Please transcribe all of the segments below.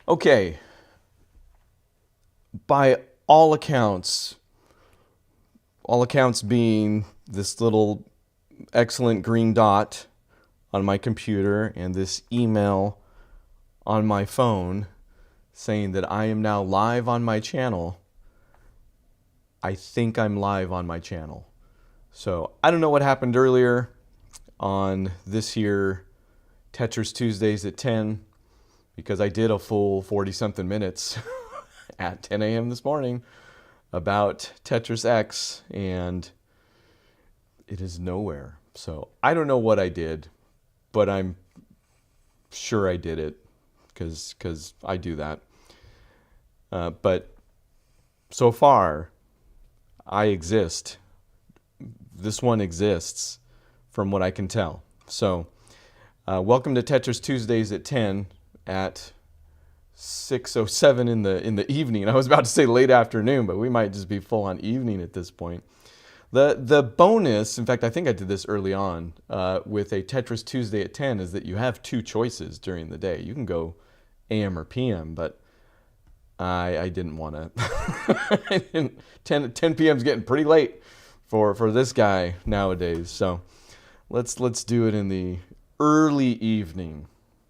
Okay, by all accounts being this little excellent green dot on my computer and this email on my phone saying that I am now live on my channel, I think I'm live on my channel. So I don't know what happened earlier on this here Tetris Tuesdays at 10 because I did a full 40 something minutes at 10 a.m. this morning about Tetris X and it is nowhere. So I don't know what I did, but I'm sure I did it because I do that. But so far, I exist. This one exists from what I can tell. So welcome to Tetris Tuesdays at 10 at 6:07 in the evening. I was about to say late afternoon, but we might just be full on evening at this point. The bonus, in fact, I think I did this early on with a Tetris Tuesday at 10, is that you have two choices during the day. You can go AM or PM, but I didn't want to. 10 p.m. is getting pretty late for this guy nowadays. So let's do it in the early evening,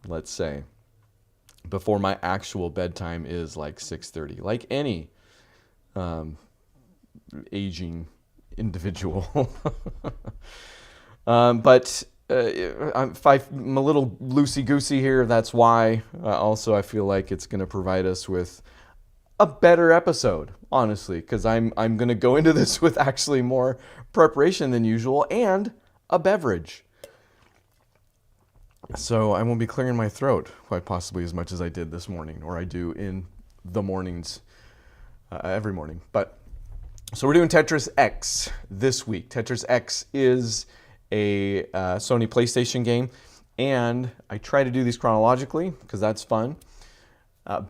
let's say, before my actual bedtime is like 6:30, like any aging individual. But I'm a little loosey-goosey here. That's why. Also, I feel like it's going to provide us with a better episode, honestly, because I'm going to go into this with actually more preparation than usual and a beverage. So I won't be clearing my throat quite possibly as much as I did this morning, or I do in the mornings every morning. But so we're doing Tetris X this week. Tetris X is a Sony PlayStation game, and I try to do these chronologically because that's fun,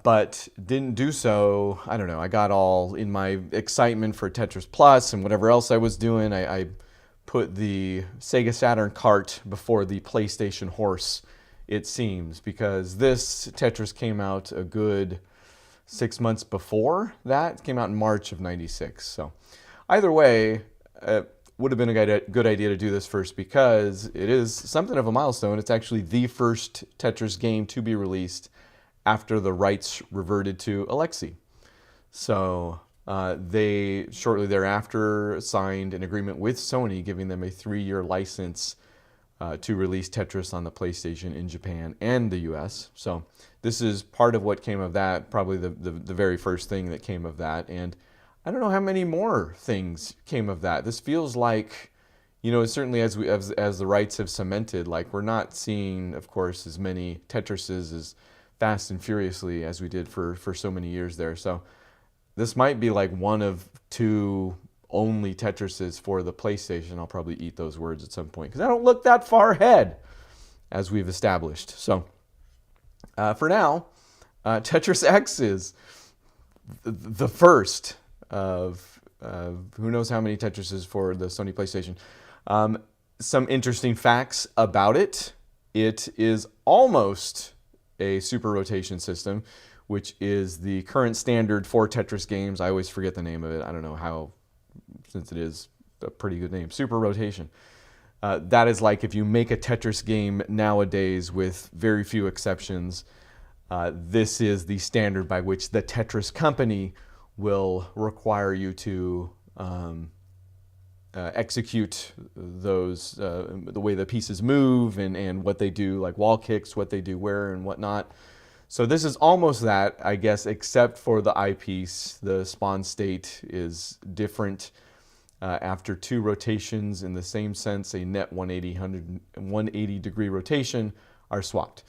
but didn't do so. I don't know. I got all in my excitement for Tetris Plus and whatever else I was doing. I put the Sega Saturn cart before the PlayStation horse, it seems, because this Tetris came out a good 6 months before that. It came out in March of '96. So either way, would have been a good idea to do this first because it is something of a milestone. It's actually the first Tetris game to be released after the rights reverted to XLII. So they shortly thereafter signed an agreement with Sony, giving them a 3-year license to release Tetris on the PlayStation in Japan and the US. So this is part of what came of that, probably the very first thing that came of that. And I don't know how many more things came of that. This feels like, certainly as the rights have cemented, like we're not seeing, of course, as many Tetrises as Fast and Furiously as we did for so many years there. So this might be like one of two only Tetrises for the PlayStation. I'll probably eat those words at some point because I don't look that far ahead, as we've established. So for now, Tetris X is the first of who knows how many Tetrises for the Sony PlayStation. Some interesting facts about it. It is almost a super rotation system, which is the current standard for Tetris games. I always forget the name of it. I don't know how, since it is a pretty good name. Super rotation. That is like if you make a Tetris game nowadays, with very few exceptions, this is the standard by which the Tetris company will require you to execute those, the way the pieces move and what they do, like wall kicks, what they do where and whatnot. So this is almost that, I guess, except for the eyepiece. The spawn state is different after 2 rotations. In the same sense, a net 180 degree rotation are swapped.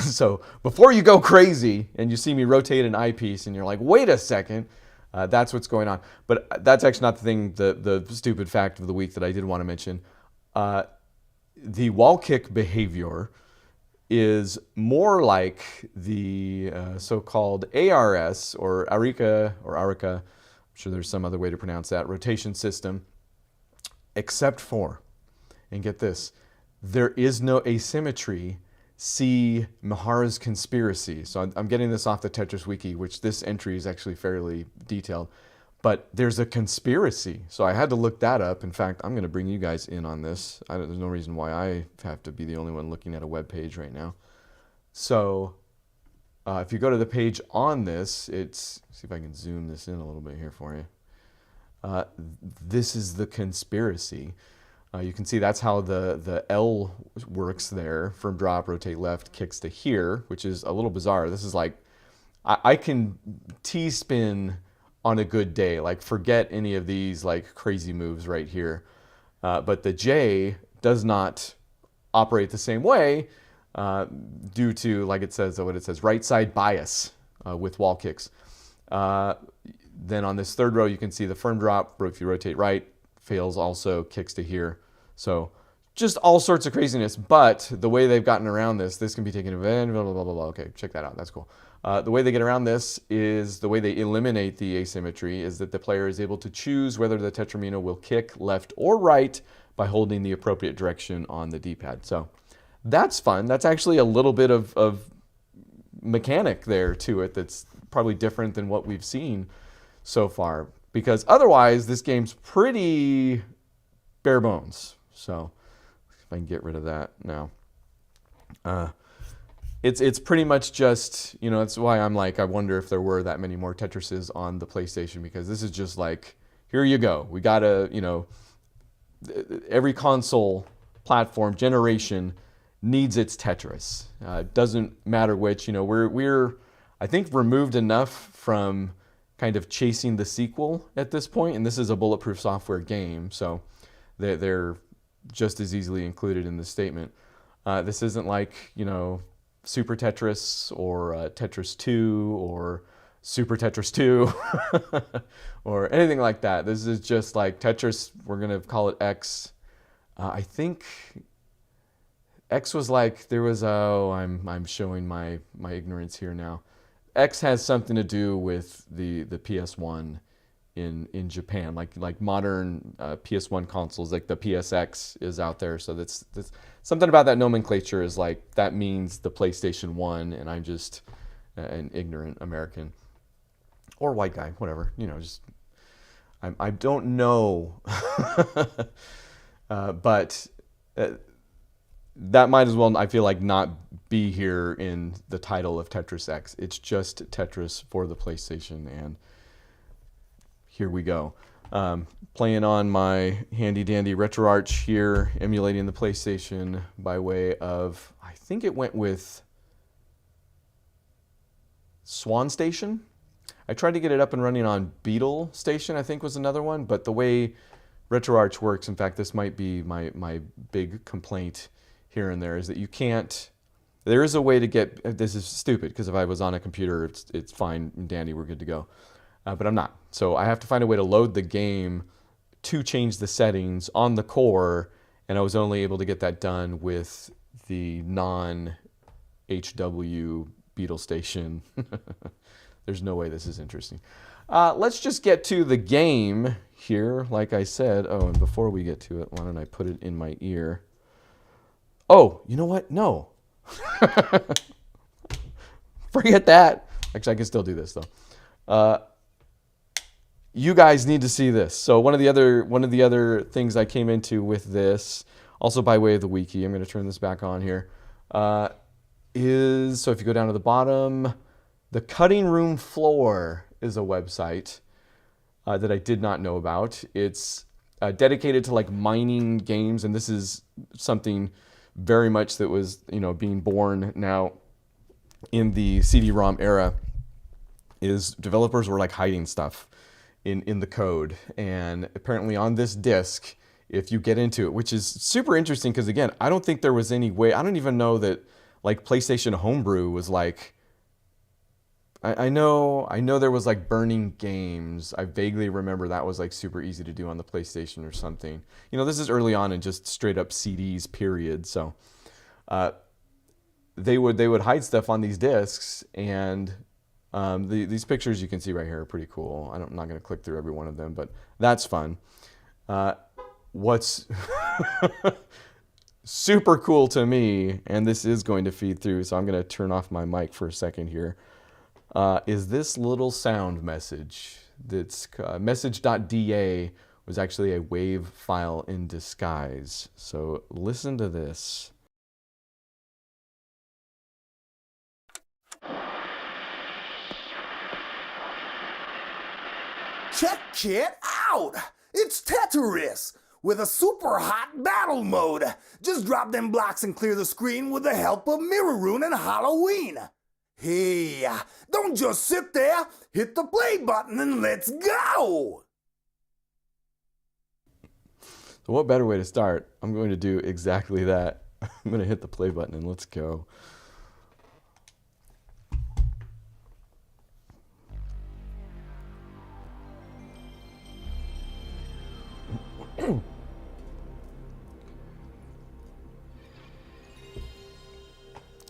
So before you go crazy and you see me rotate an eyepiece and you're like, wait a second, that's what's going on. But that's actually not the thing, the stupid fact of the week that I did want to mention. The wall kick behavior is more like the so-called ARS or Arica, I'm sure there's some other way to pronounce that, rotation system, except for, and get this, there is no asymmetry see Mihara's conspiracy. So I'm getting this off the Tetris wiki, which this entry is actually fairly detailed. But there's a conspiracy. So I had to look that up. In fact, I'm going to bring you guys in on this. There's no reason why I have to be the only one looking at a web page right now. So if you go to the page on this, see if I can zoom this in a little bit here for you. This is the conspiracy. You can see that's how the L works there. Firm drop, rotate left, kicks to here, which is a little bizarre. This is like, I can T-spin on a good day, like forget any of these like crazy moves right here. But the J does not operate the same way due to, like it says, what it says, right side bias with wall kicks. Then on this third row, you can see the firm drop, if you rotate right, fails also, kicks to here. So just all sorts of craziness, but the way they've gotten around this can be taken advantage, blah, blah, blah, blah, blah. Okay, check that out, that's cool. The way they get around this is, the way they eliminate the asymmetry is that the player is able to choose whether the Tetramino will kick left or right by holding the appropriate direction on the D-pad. So that's fun. That's actually a little bit of mechanic there to it that's probably different than what we've seen so far, because otherwise this game's pretty bare bones. So if I can get rid of that now. It's pretty much just, you know, that's why I'm like, I wonder if there were that many more Tetrises on the PlayStation, because this is just like, here you go. We gotta, you know, every console platform generation needs its Tetris. It doesn't matter which, you know, we're I think removed enough from kind of chasing the sequel at this point, and this is a Bulletproof Software game, so they're just as easily included in the statement. This isn't like, you know, Super Tetris or Tetris 2 or Super Tetris 2 or anything like that. This is just like Tetris, we're going to call it X. I think X was like, there was, I'm showing my ignorance here now. X has something to do with the PS1 in Japan, like modern PS1 consoles, like the PSX is out there. So that's something about that nomenclature is like, that means the PlayStation 1, and I'm just an ignorant American or white guy, whatever, you know, just I don't know, but that might as well, I feel like, not be here in the title of Tetris X. It's just Tetris for the PlayStation, and here we go. Playing on my handy-dandy RetroArch here, emulating the PlayStation by way of, I think it went with Swan Station. I tried to get it up and running on Beetle Station, I think was another one, but the way RetroArch works, in fact, this might be my big complaint here and there, is that you can't, there is a way to get, this is stupid, because if I was on a computer, it's fine and dandy, we're good to go. But I'm not. So I have to find a way to load the game to change the settings on the core, and I was only able to get that done with the non-HW Beetle Station. There's no way this is interesting. Let's just get to the game here, like I said. Oh, and before we get to it, why don't I put it in my ear? Oh, you know what? No. Forget that. Actually, I can still do this, though. You guys need to see this. So one of the other things I came into with this, also by way of the wiki, I'm going to turn this back on here, is, so if you go down to the bottom, the Cutting Room Floor is a website that I did not know about. It's dedicated to like mining games, and this is something very much that was, you know, being born now in the CD-ROM era, is developers were like hiding stuff in the code. And apparently on this disk, if you get into it, which is super interesting, because again, I don't think there was any way, I don't even know that like PlayStation Homebrew was like, I know there was like burning games. I vaguely remember that was like super easy to do on the PlayStation or something. You know, this is early on in just straight up CDs, period. So they would hide stuff on these discs, and these pictures you can see right here are pretty cool. I'm not going to click through every one of them, but that's fun. What's super cool to me, and this is going to feed through, so I'm going to turn off my mic for a second here, is this little sound message. That's message.da was actually a WAV file in disguise. So listen to this. Check it out! It's Tetris with a super hot battle mode. Just drop them blocks and clear the screen with the help of Mirror Rune and Halloween. Hey, don't just sit there. Hit the play button and let's go! So what better way to start? I'm going to do exactly that. I'm going to hit the play button and let's go.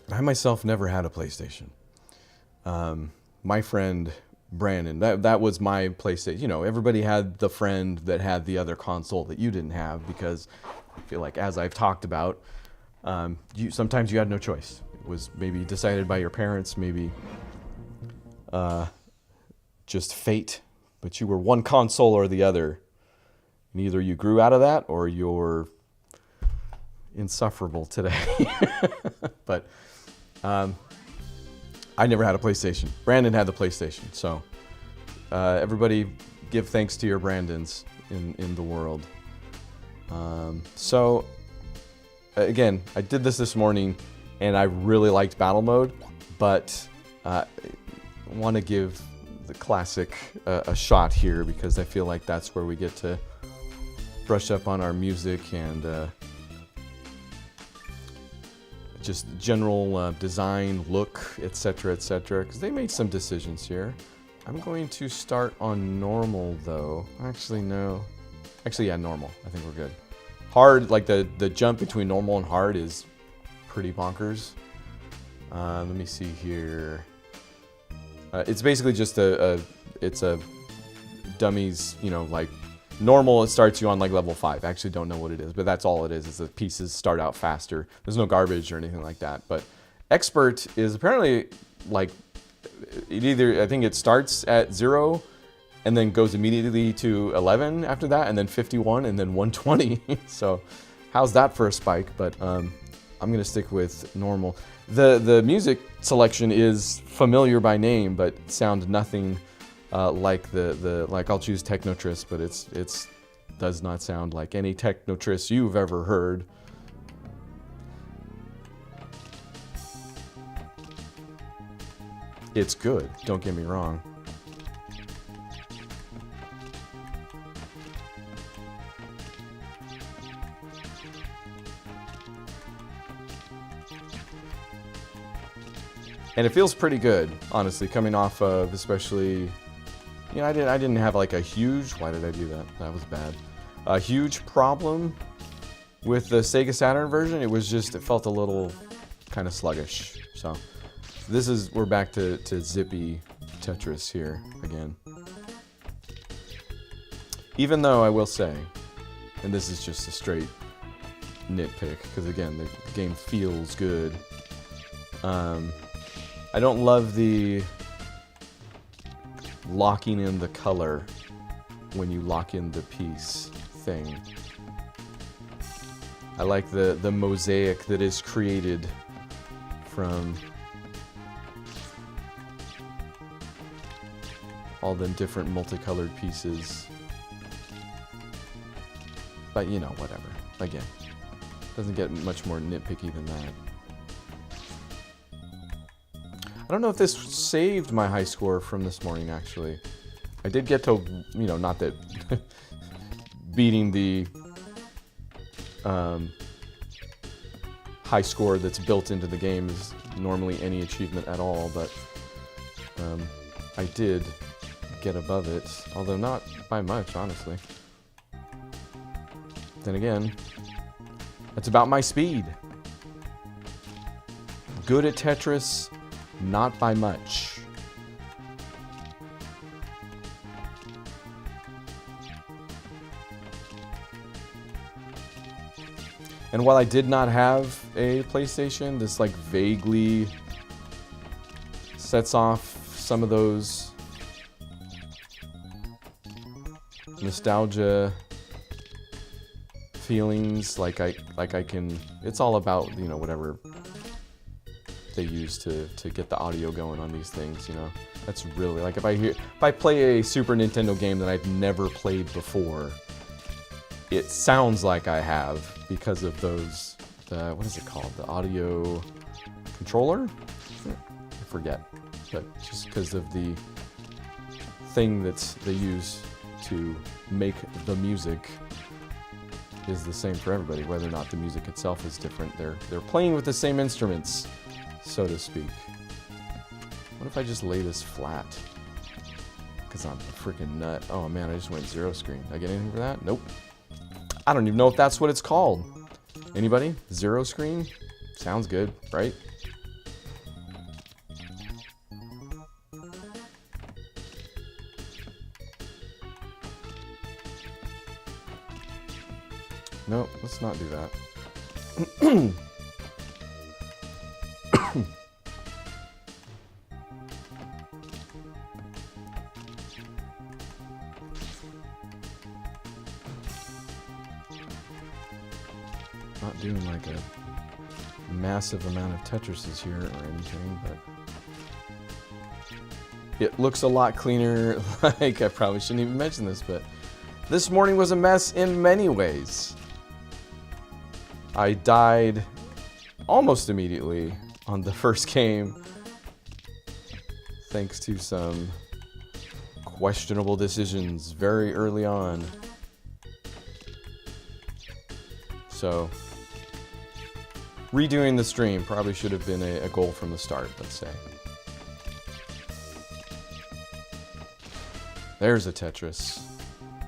I myself never had a PlayStation. My friend Brandon, that was my PlayStation. You know, everybody had the friend that had the other console that you didn't have, because I feel like, as I've talked about, sometimes you had no choice. It was maybe decided by your parents, maybe just fate, but you were one console or the other. And either you grew out of that or you're insufferable today. But I never had a PlayStation. Brandon had the PlayStation. So everybody give thanks to your Brandons in the world. So again, I did this morning and I really liked battle mode, but I want to give the classic a shot here, because I feel like that's where we get to brush up on our music and just general design, look, etc., etc., because they made some decisions here. I'm going to start on normal though. Actually, no. Actually, yeah, normal. I think we're good. Hard, like the jump between normal and hard is pretty bonkers. Let me see here. It's basically just it's a dummies, you know, like normal, it starts you on like level 5. I actually don't know what it is, but that's all it is the pieces start out faster. There's no garbage or anything like that. But expert is apparently like, I think it starts at 0 and then goes immediately to 11 after that, and then 51 and then 120. So how's that for a spike? But I'm gonna stick with normal. The music selection is familiar by name, but sound nothing like like I'll choose Technotris, but it's does not sound like any Technotris you've ever heard. It's good, don't get me wrong. And it feels pretty good, honestly, coming off of, especially, you know, I didn't have like a huge, why did I do that? That was bad. A huge problem with the Sega Saturn version. It was just, it felt a little kind of sluggish. So we're back to zippy Tetris here again. Even though I will say, and this is just a straight nitpick, because again, the game feels good. I don't love the locking in the color when you lock in the piece thing. I like the mosaic that is created from all the different multicolored pieces. But you know, whatever. Again, doesn't get much more nitpicky than that. I don't know if this saved my high score from this morning, actually. I did get to, you know, not that beating the high score that's built into the game is normally any achievement at all, but I did get above it, although not by much, honestly. Then again, it's about my speed. Good at Tetris, not by much. And while I did not have a PlayStation, this like vaguely sets off some of those nostalgia feelings. Like I can, it's all about, you know, whatever they use to get the audio going on these things, you know. That's really, like, if I play a Super Nintendo game that I've never played before, it sounds like I have because of those, what is it called? The audio controller? I forget. But just because of the thing that they use to make the music is the same for everybody, whether or not the music itself is different. They're playing with the same instruments, so to speak. What if I just lay this flat? Because I'm a freaking nut. Oh man, I just went zero screen. Did I get anything for that? Nope. I don't even know if that's what it's called. Anybody? Zero screen? Sounds good, right? No, let's not do that. Not doing like a massive amount of Tetrises here or anything, but it looks a lot cleaner. Like, I probably shouldn't even mention this, but this morning was a mess in many ways. I died almost immediately on the first game, thanks to some questionable decisions very early on. So, redoing the stream probably should have been a goal from the start, let's say. There's a Tetris.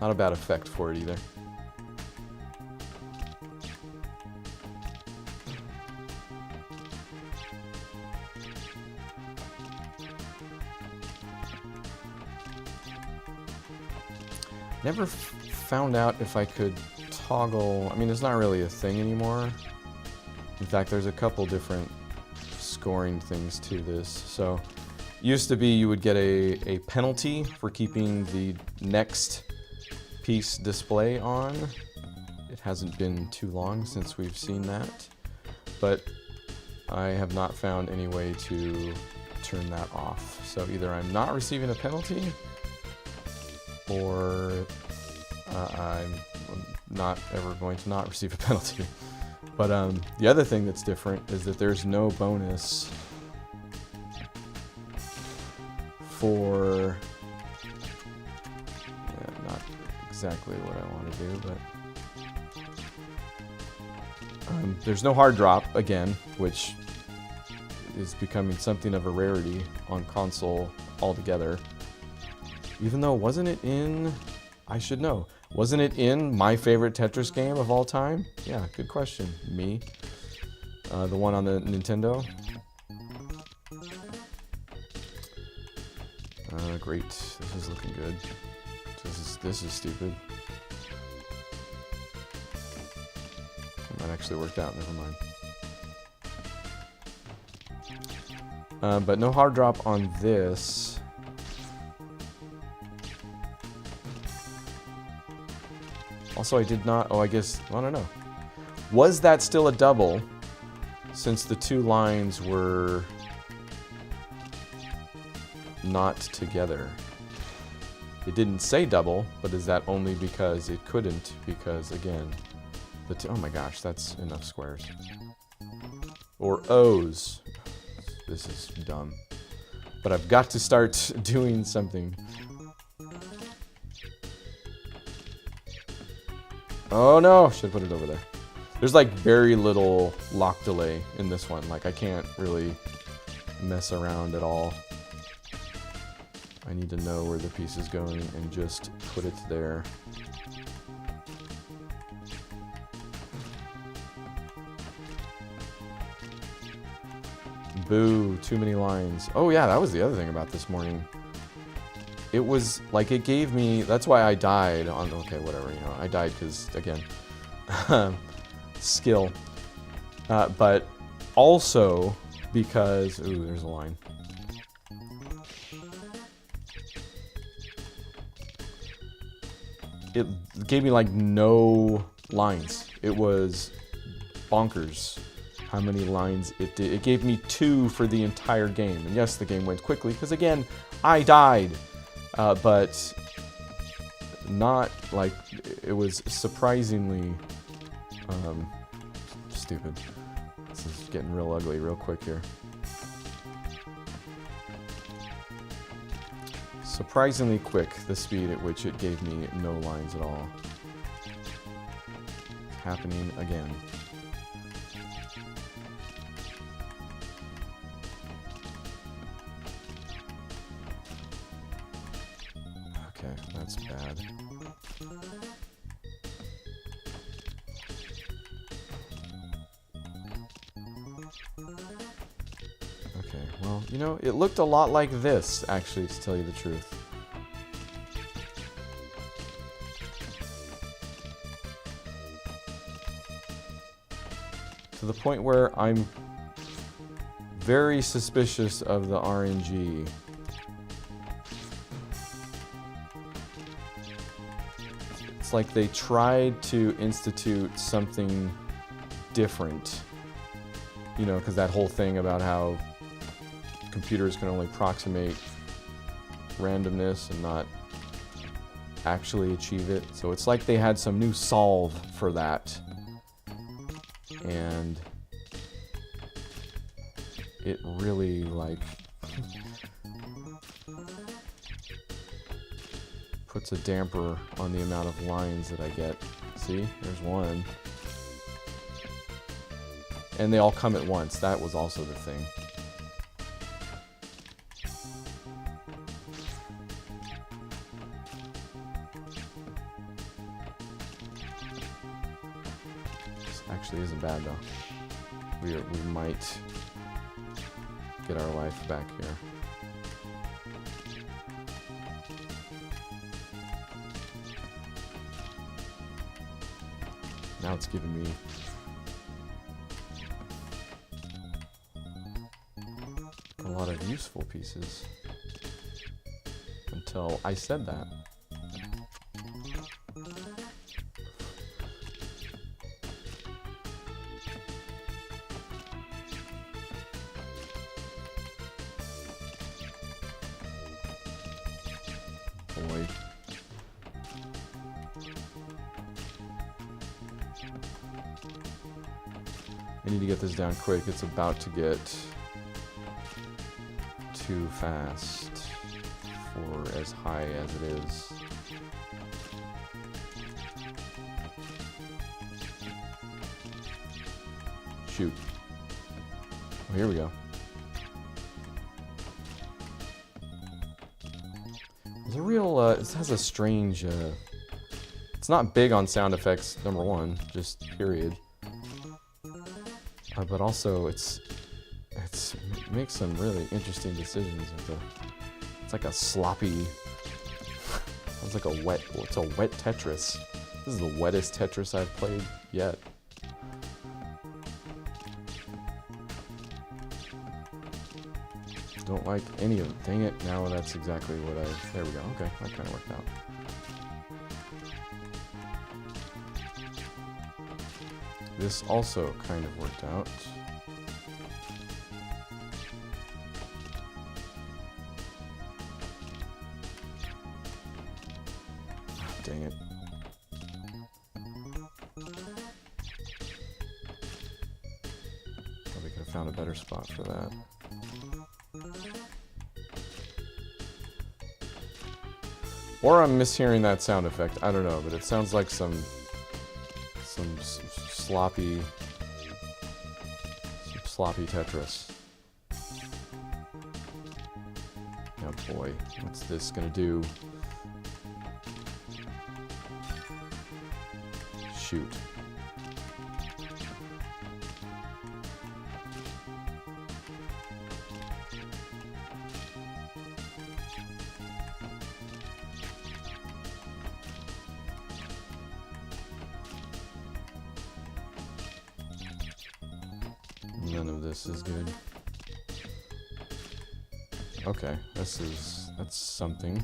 Not a bad effect for it either. Never found out if I could toggle. I mean, it's not really a thing anymore. In fact, there's a couple different scoring things to this. So, used to be you would get a penalty for keeping the next piece display on. It hasn't been too long since we've seen that, but I have not found any way to turn that off. So either I'm not receiving a penalty, or I'm not ever going to not receive a penalty. But the other thing that's different is that there's no bonus for, not exactly what I want to do, but there's no hard drop, again, which is becoming something of a rarity on console altogether. Even though, wasn't it in, I should know, wasn't it in my favorite Tetris game of all time? Yeah, good question. Me. The one on the Nintendo. Great. This is looking good. This is stupid. That actually worked out. Never mind. But no hard drop on this. Also, I did not. Oh, I guess. I don't know. Was that still a double? Since the two lines were not together. It didn't say double, but is that only because it couldn't? Because again, oh my gosh, that's enough squares. Or O's. This is dumb. But I've got to start doing something. Oh no, should have put it over there. There's like very little lock delay in this one. Like I can't really mess around at all. I need to know where the piece is going and just put it there. Boo, too many lines. Oh yeah, that was the other thing about this morning. It was like it gave me, that's why I died on, okay, whatever, you know, I died because, again, skill, but also because, ooh, there's a line. It gave me like no lines. It was bonkers how many lines it did. It gave me 2 for the entire game. And yes, the game went quickly because again, I died. But not like, it was surprisingly stupid. This is getting real ugly real quick here. Surprisingly quick, the speed at which it gave me no lines at all. It's happening again. Okay, that's bad. Okay, well, you know, it looked a lot like this, actually, to tell you the truth. To the point where I'm very suspicious of the RNG. It's like they tried to institute something different. You know, because that whole thing about how computers can only approximate randomness and not actually achieve it. So it's like they had some new solve for that. And it really, like, puts a damper on the amount of lines that I get. See, there's one. And they all come at once. That was also the thing. This actually isn't bad though. We might get our life back here. Now it's giving me a lot of useful pieces until I said that. Boy. I need to get this down quick. It's about to get too fast for as high as it is. Shoot. Oh, here we go. There's a real, it has a strange, it's not big on sound effects, number one, just period. But also it makes some really interesting decisions. It's like a sloppy, it's like a wet, well, it's a wet Tetris. This is the wettest Tetris I've played yet. Don't like any of it. Dang it, now that's exactly what there we go. Okay, that kind of worked out. This also kind of worked out. Oh, dang it. Probably could have found a better spot for that. Or I'm mishearing that sound effect. I don't know, but it sounds like some sloppy Tetris. Oh boy, what's this gonna do? Shoot. None of this is good. Okay, that's something.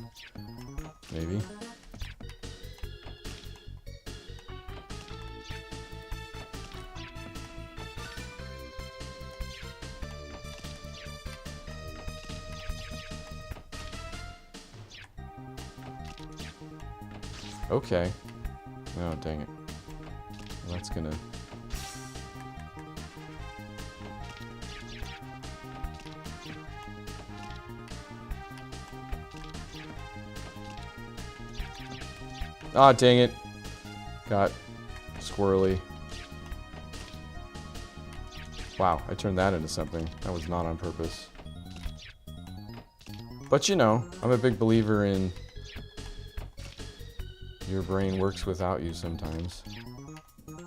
Maybe. Okay. Oh, dang it. Well, that's gonna... Ah, dang it. Got squirrely. Wow, I turned that into something. That was not on purpose. But you know, I'm a big believer in your brain works without you sometimes. And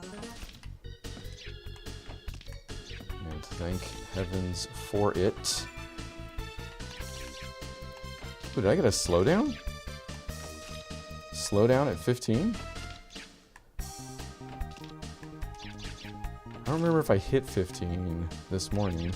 thank heavens for it. Ooh, did I get a slowdown? Slowdown at 15? I don't remember if I hit 15 this morning.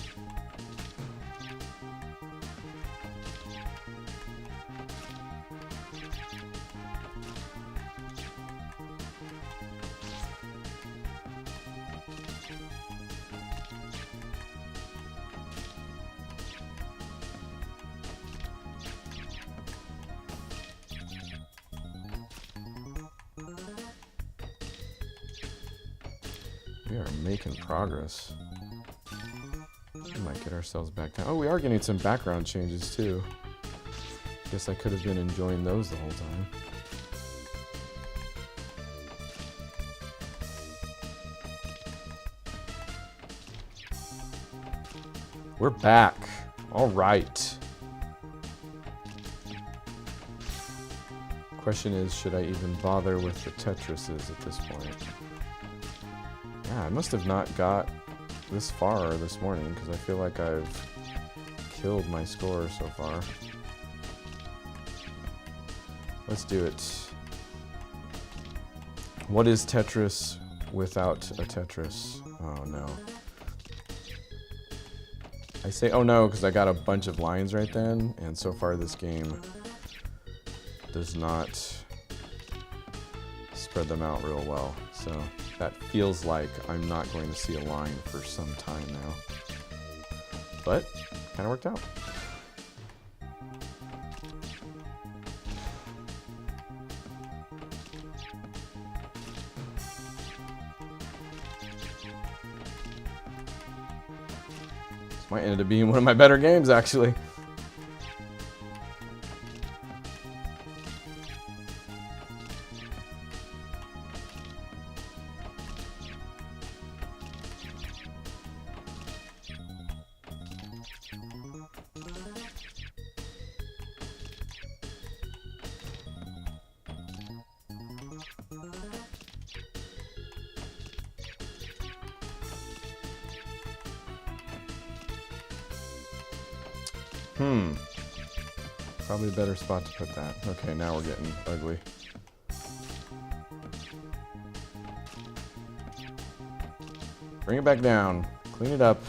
We are making progress. We might get ourselves back down. Oh, we are getting some background changes too. Guess I could have been enjoying those the whole time. We're back. All right. Question is, should I even bother with the Tetrises at this point? Yeah, I must have not got this far this morning because I feel like I've killed my score so far. Let's do it. What is Tetris without a Tetris? Oh no. I say oh no because I got a bunch of lines right then, and so far this game does not spread them out real well. So that feels like I'm not going to see a line for some time now. But kind of worked out. This might end up being one of my better games, actually. Probably a better spot to put that. Okay, now we're getting ugly. Bring it back down. Clean it up.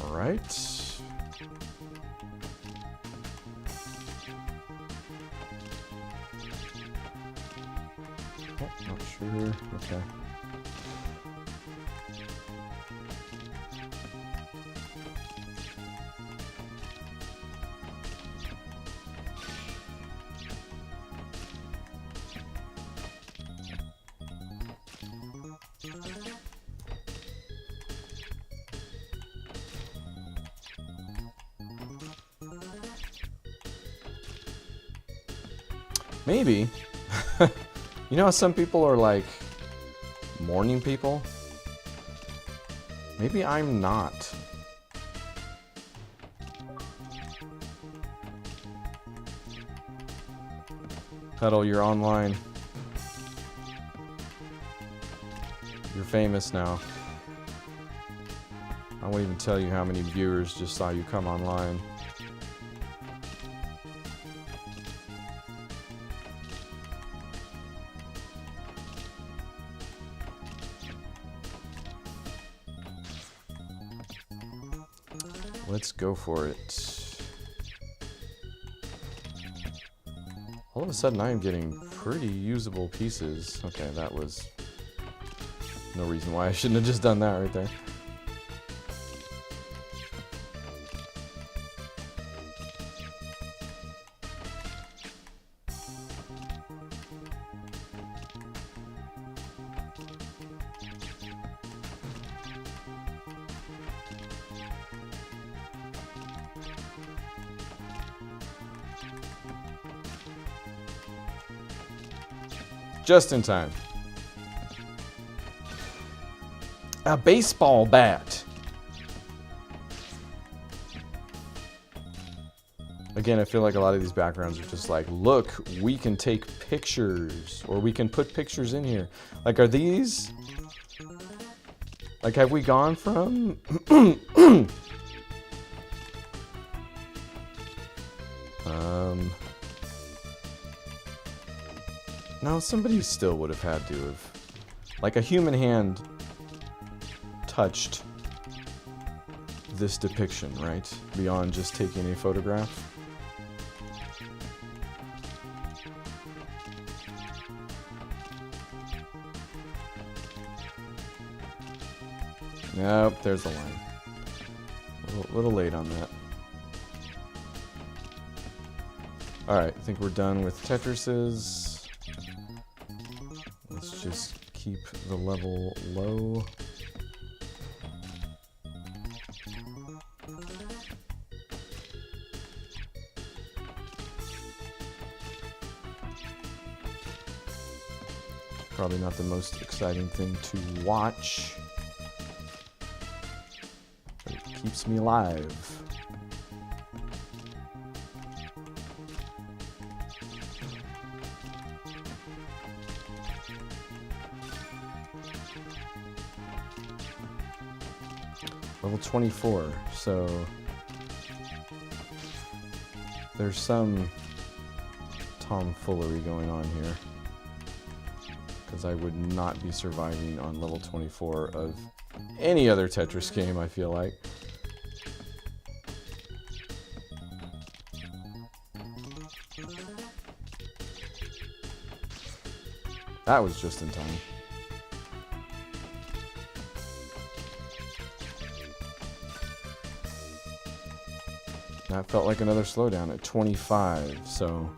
All right. Oh, not sure. Okay. Maybe. You know how some people are like morning people? Maybe I'm not. Petal, you're online. You're famous now. I won't even tell you how many viewers just saw you come online. Let's go for it. All of a sudden I am getting pretty usable pieces. Okay, that was no reason why I shouldn't have just done that right there. Just in time. A baseball bat. Again, I feel like a lot of these backgrounds are just like, look, we can take pictures, or we can put pictures in here. Like, are these... Like, have we gone from... No, somebody still would have had to have... Like, a human hand touched this depiction, right? Beyond just taking a photograph. Nope, there's the line. A little late on that. Alright, I think we're done with Tetrises. Let's just keep the level low. Probably not the most exciting thing to watch. But it keeps me alive. Level 24, so there's some tomfoolery going on here, because I would not be surviving on level 24 of any other Tetris game, I feel like. That was just in time. That felt like another slowdown at 25, so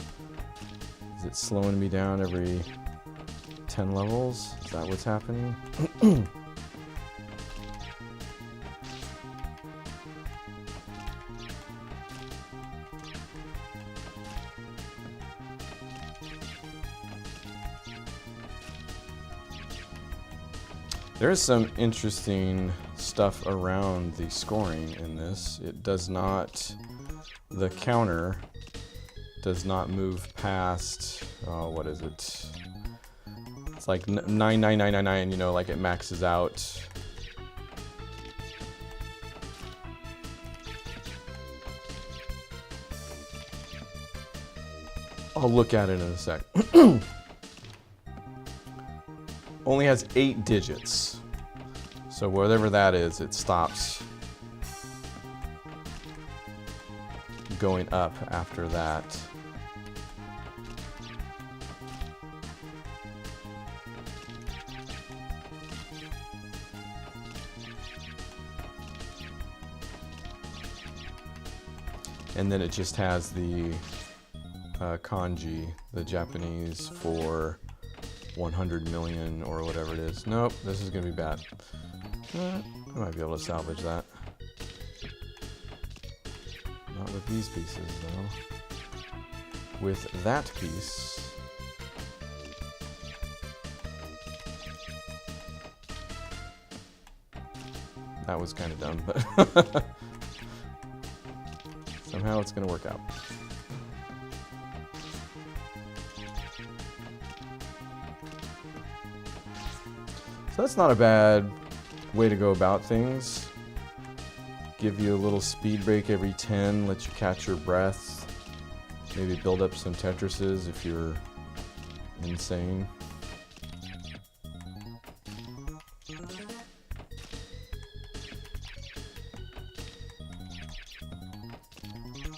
is it slowing me down every 10 levels? Is that what's happening? There is some interesting stuff around the scoring in this. It does not... The counter does not move past, what is it? It's like 99999, you know, like it maxes out. I'll look at it in a sec. Only has 8 digits. So whatever that is, it stops going up after that. And then it just has the kanji, the Japanese for 100 million or whatever it is. Nope, this is gonna be bad. I might be able to salvage that. Not with these pieces, though. With that piece, That was kind of dumb, but somehow it's going to work out. So that's not a bad way to go about things. Give you a little speed break every 10, let you catch your breath. Maybe build up some Tetrises if you're insane.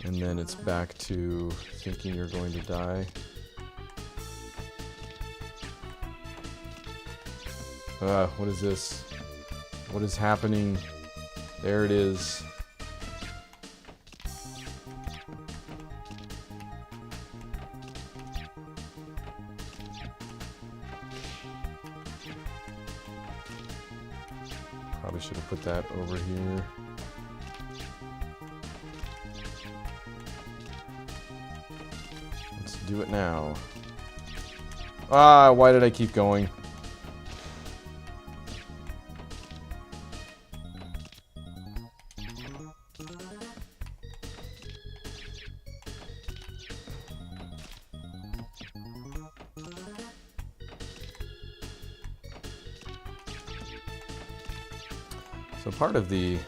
And then it's back to thinking you're going to die. What is this? What is happening? There it is. Probably should have put that over here. Let's do it now. Why did I keep going? So part of the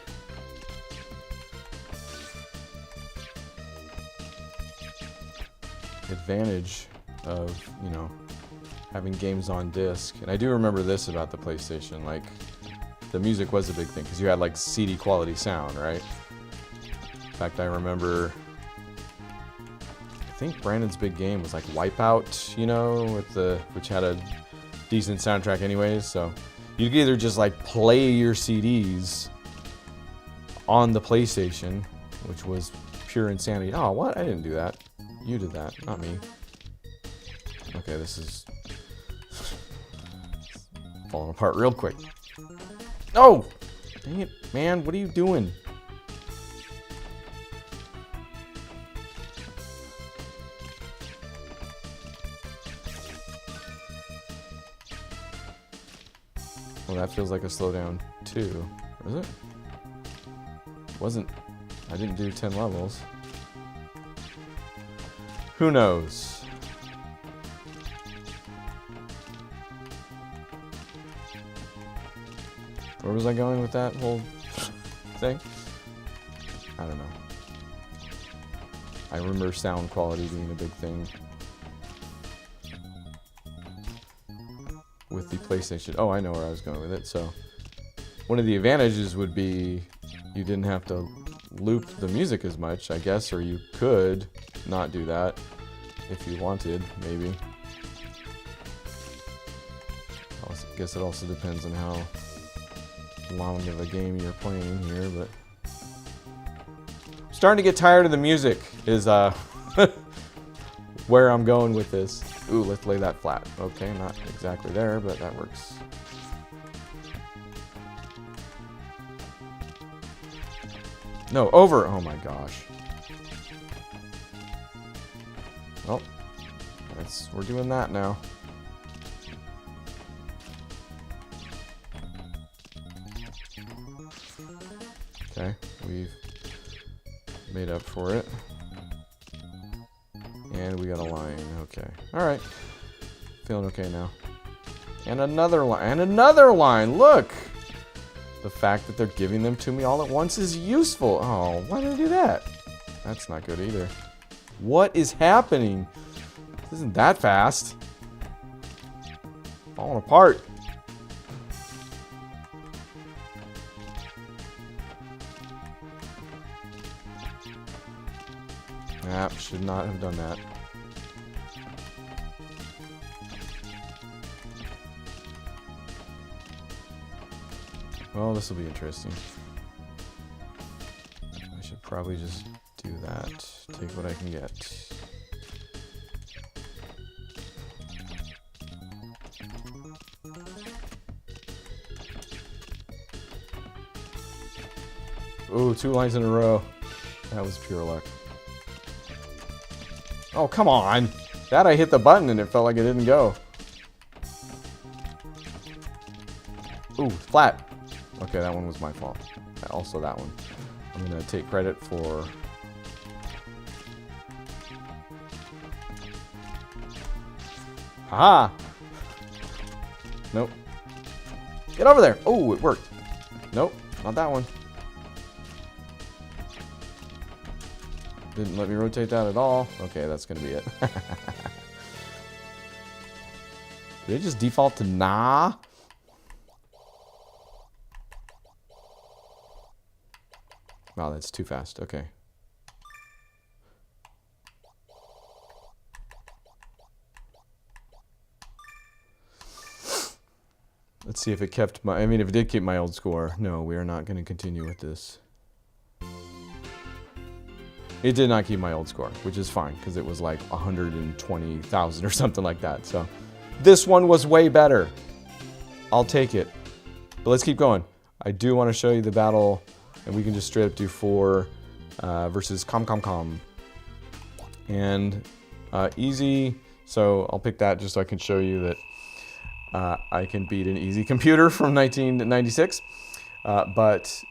advantage of, you know, having games on disc, and I do remember this about the PlayStation, like the music was a big thing because you had like CD quality sound, right? In fact, I remember, I think Brandon's big game was like Wipeout, you know, which had a decent soundtrack anyways, so you could either just like play your CDs on the PlayStation, which was pure insanity. Oh, what? I didn't do that. You did that, not me. Okay, this is falling apart real quick. Oh! Dang it, man, what are you doing? Well, that feels like a slowdown too. Is it? Wasn't. I didn't do 10 levels. Who knows? Where was I going with that whole thing? I don't know. I remember sound quality being a big thing with the PlayStation. Oh, I know where I was going with it. So one of the advantages would be you didn't have to loop the music as much, I guess, or you could not do that if you wanted, maybe. I guess it also depends on how long of a game you're playing here, but I'm starting to get tired of the music is where I'm going with this. Ooh, let's lay that flat. Okay, not exactly there, but that works. No, over. Oh my gosh. Well, we're doing that now. Okay, we've made up for it. And we got a line. Okay. Alright. Feeling okay now. And another line. And another line! Look! The fact that they're giving them to me all at once is useful. Oh, why did I do that? That's not good either. What is happening? This isn't that fast. Falling apart. Nah, should not have done that. Well, this will be interesting. I should probably just do that. Take what I can get. Ooh, 2 lines in a row. That was pure luck. Oh, come on! That I hit the button and it felt like it didn't go. Ooh, flat. Okay, that one was my fault. Also that one. I'm gonna take credit for... Haha! Nope. Get over there! Oh, it worked. Nope, not that one. Didn't let me rotate that at all. Okay, that's gonna be it. Did it just default to nah? Wow, that's too fast. Okay. Let's see if it kept my... I mean, if it did keep my old score. No, we are not going to continue with this. It did not keep my old score, which is fine, because it was like 120,000 or something like that. So this one was way better. I'll take it. But let's keep going. I do want to show you the battle, and we can just straight up do 4 versus Com. And easy, so I'll pick that just so I can show you that I can beat an easy computer from 1996. But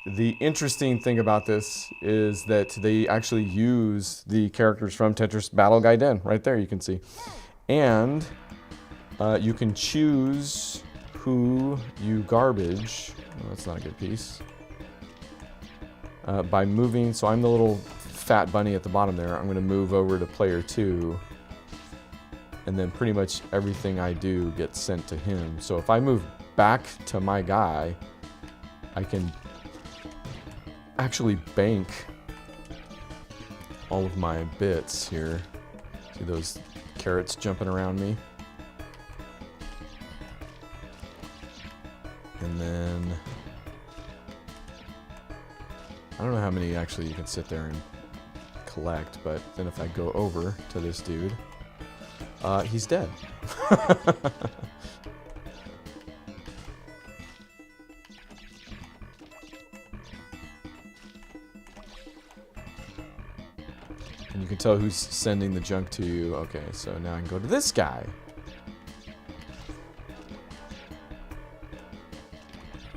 the interesting thing about this is that they actually use the characters from Tetris Battle Gaiden. Right there, you can see. And you can choose who you garbage. Oh, that's not a good piece. By moving, so I'm the little fat bunny at the bottom there. I'm going to move over to player 2. And then pretty much everything I do gets sent to him. So if I move back to my guy, I can actually bank all of my bits here. See those carrots jumping around me? And then I don't know how many actually you can sit there and collect, but then if I go over to this dude, he's dead. And you can tell who's sending the junk to you. Okay, so now I can go to this guy.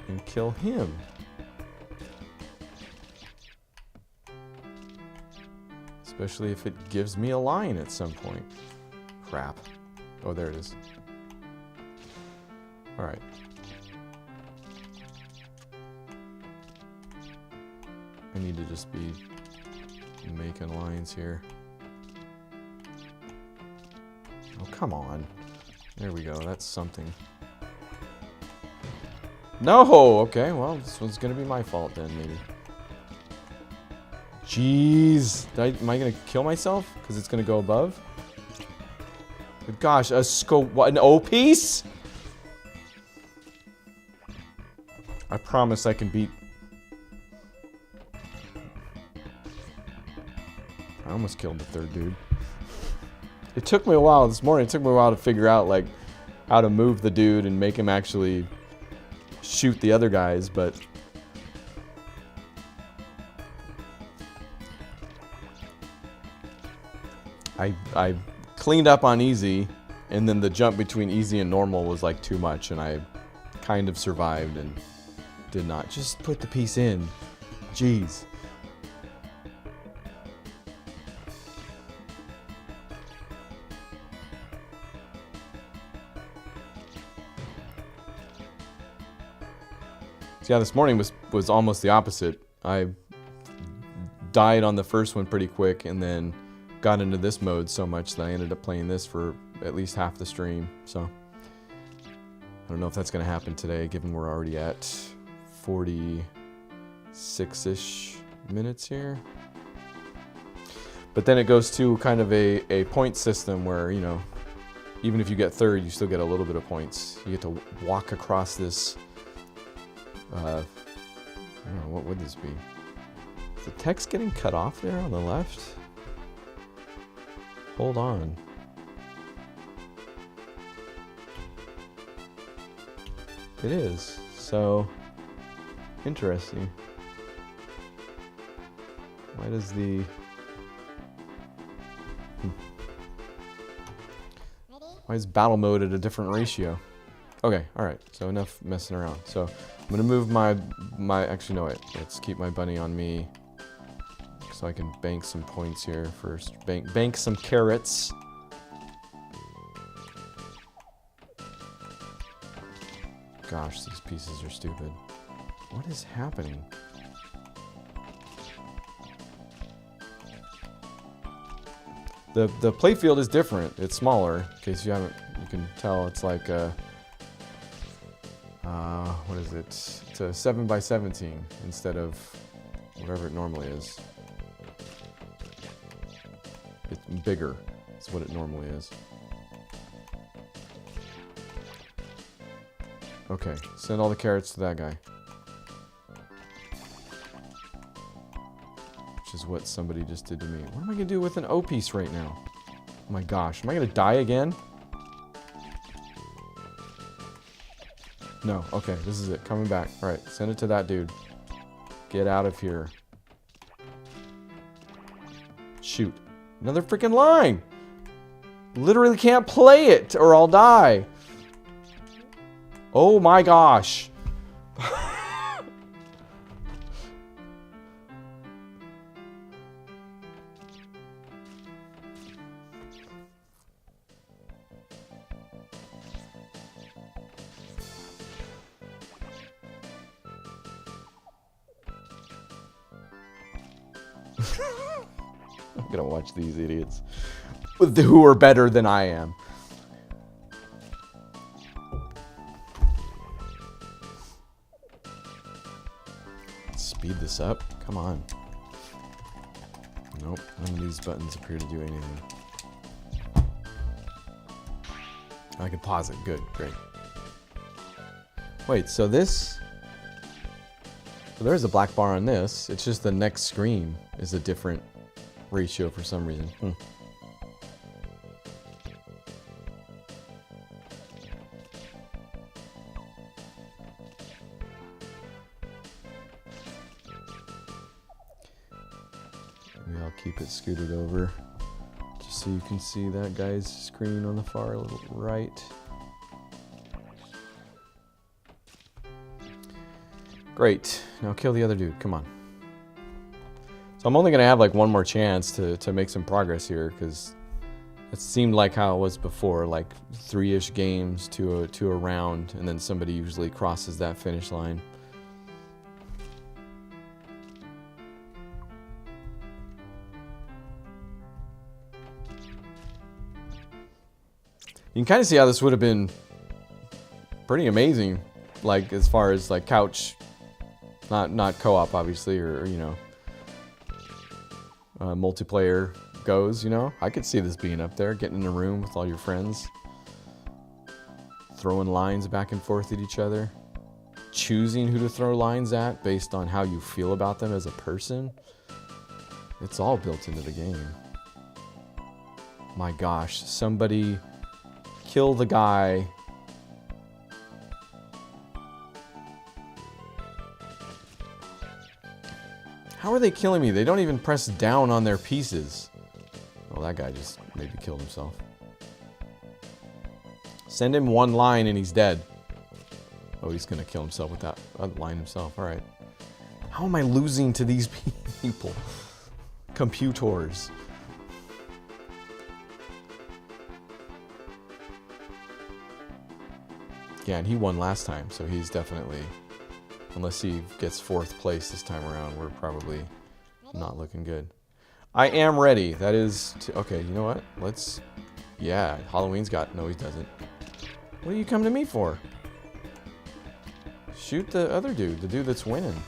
And kill him. Especially if it gives me a line at some point. Crap. Oh, there it is. Alright. I need to just be making lines here. Oh, come on. There we go. That's something. No! Okay, well, this one's gonna be my fault then, maybe. Jeez. Am I gonna kill myself? Because it's gonna go above? But gosh, what, an O piece? I promise I can beat... I almost killed the third dude. It took me a while this morning. It took me a while to figure out, like, how to move the dude and make him actually shoot the other guys, but... I cleaned up on easy, and then the jump between easy and normal was like too much, and I kind of survived and did not. Just put the piece in. Jeez. So yeah, this morning was almost the opposite. I died on the first one pretty quick, and then got into this mode so much that I ended up playing this for at least half the stream. So I don't know if that's going to happen today, given we're already at 46-ish minutes here. But then it goes to kind of a point system where, you know, even if you get third, you still get a little bit of points. You get to walk across this, I don't know, what would this be? Is the text getting cut off there on the left? Hold on. It is. So, interesting. Why does the... Why is battle mode at a different ratio? Okay, alright. So enough messing around. So I'm gonna move my actually no wait. Let's keep my bunny on me. So I can bank some points here first. Bank some carrots. Gosh, these pieces are stupid. What is happening? The playfield is different. It's smaller. In case you haven't, you can tell it's like a what is it? It's a 7x17 instead of whatever it normally is. It's bigger. It's what it normally is. Okay, send all the carrots to that guy. Which is what somebody just did to me. What am I gonna do with an O piece right now? Oh my gosh, am I gonna die again? No, okay, this is it, coming back. Alright, send it to that dude. Get out of here. Shoot. Another freaking line! Literally can't play it or I'll die. Oh my gosh. I'm gonna watch these idiots who are better than I am. Speed this up. Come on. Nope, none of these buttons appear to do anything. I can pause it. Good, great. Wait, so this... So there's a black bar on this. It's just the next screen is a different ratio for some reason. Maybe I'll keep it scooted over just so you can see that guy's screen on the far right. Great. Now kill the other dude. Come on. So I'm only going to have like one more chance to make some progress here because it seemed like how it was before, like 3-ish games to a round, and then somebody usually crosses that finish line. You can kind of see how this would have been pretty amazing, like as far as like couch, not co-op obviously, or you know, multiplayer goes. You know, I could see this being up there, getting in a room with all your friends, throwing lines back and forth at each other, choosing who to throw lines at based on how you feel about them as a person. It's all built into the game. My gosh, somebody kill the guy. How are they killing me? They don't even press down on their pieces. Well, that guy just maybe killed himself. Send him one line and he's dead. Oh, he's gonna kill himself with that line himself. Alright. How am I losing to these people? Computers. Yeah, and he won last time, so he's definitely, unless he gets 4th place this time around, we're probably not looking good. I am ready. That is, okay, you know what? Let's, yeah, Halloween's got, no he doesn't. What are you coming to me for? Shoot the other dude, the dude that's winning.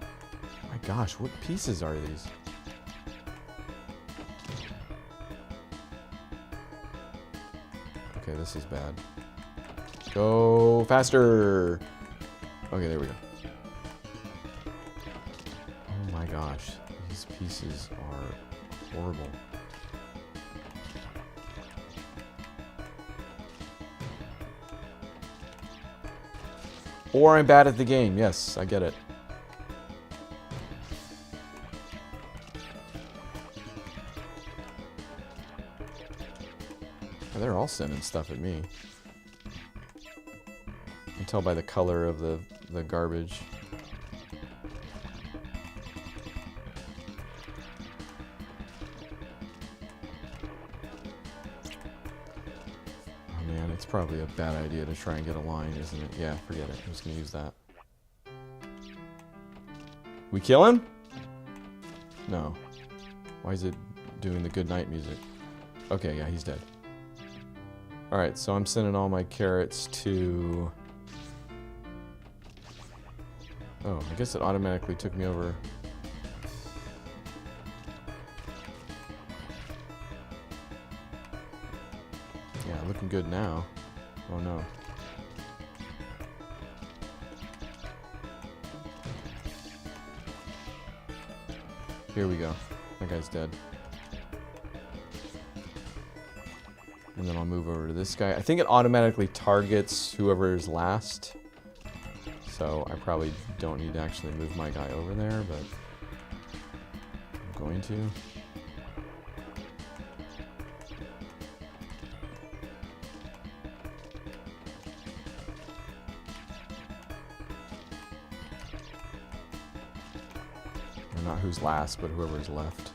Oh my gosh, what pieces are these? Okay, this is bad. Go faster. Okay, there we go. Oh my gosh, these pieces are horrible. Or I'm bad at the game. Yes, I get it. They're all sending stuff at me. can tell by the color of the garbage. Oh man, it's probably a bad idea to try and get a line, isn't it? Yeah, forget it. I'm just gonna use that. We kill him? No. Why is it doing the good night music? Okay, yeah, he's dead. Alright, so I'm sending all my carrots to... Oh, I guess it automatically took me over. Yeah, looking good now. Oh no. Here we go. That guy's dead. And then I'll move over to this guy. I think it automatically targets whoever is last. So I probably don't need to actually move my guy over there, but I'm going to. Or not who's last, but whoever's left.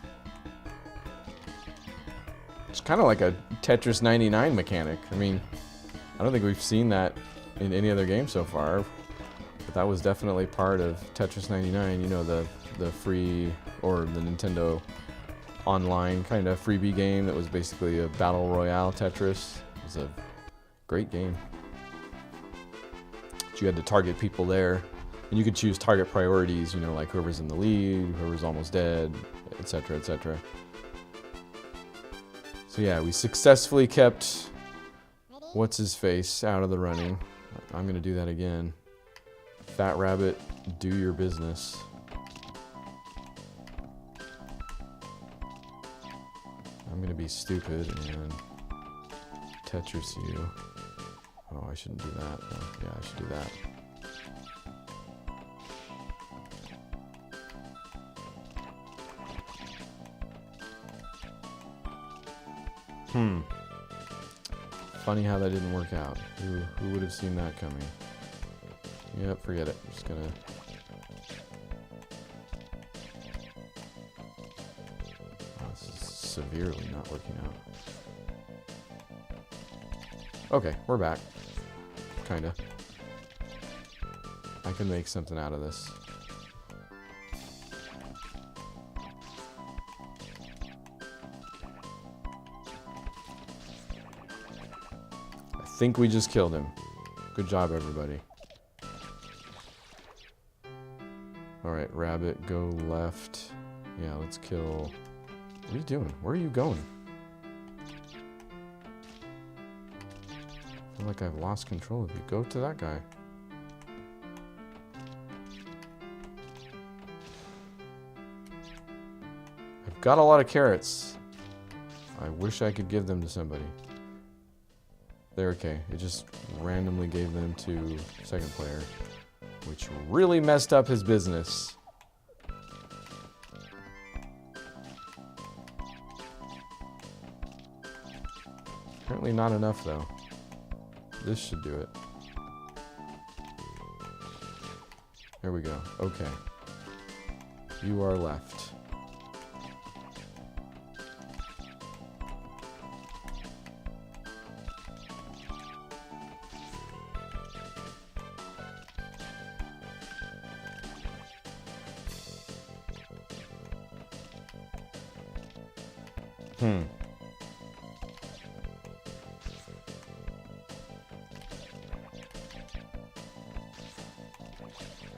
It's kind of like a Tetris 99 mechanic. I mean, I don't think we've seen that in any other game so far. But that was definitely part of Tetris 99, you know, the free, or the Nintendo online kind of freebie game that was basically a battle royale Tetris. It was a great game. But you had to target people there, and you could choose target priorities, you know, like whoever's in the lead, whoever's almost dead, etc., etc. So yeah, we successfully kept what's-his-face out of the running. I'm going to do that again. Fat Rabbit, do your business. I'm going to be stupid and Tetris you. Oh, I shouldn't do that. Oh, yeah, I should do that. Funny how that didn't work out. Who would have seen that coming? Yep, forget it. I'm just gonna... Oh, this is severely not working out. Okay, we're back. Kinda. I can make something out of this. I think we just killed him. Good job, everybody. Alright, Rabbit, go left. Yeah, let's kill... What are you doing? Where are you going? I feel like I've lost control of you. Go to that guy. I've got a lot of carrots. I wish I could give them to somebody. They're okay. It just randomly gave them to second player, which really messed up his business. Apparently not enough, though. This should do it. There we go. Okay. You are left.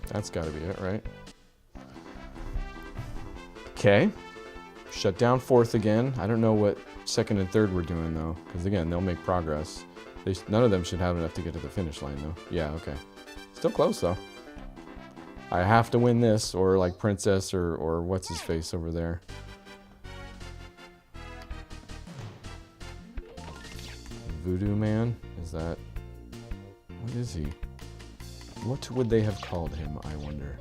That's got to be it, right? Okay. Shut down fourth again. I don't know what second and third we're doing, though. Because, again, they'll make progress. None of them should have enough to get to the finish line, though. Yeah, okay. Still close, though. I have to win this, or like Princess, or what's-his-face over there. Voodoo Man? Is that... What is he? What would they have called him, I wonder?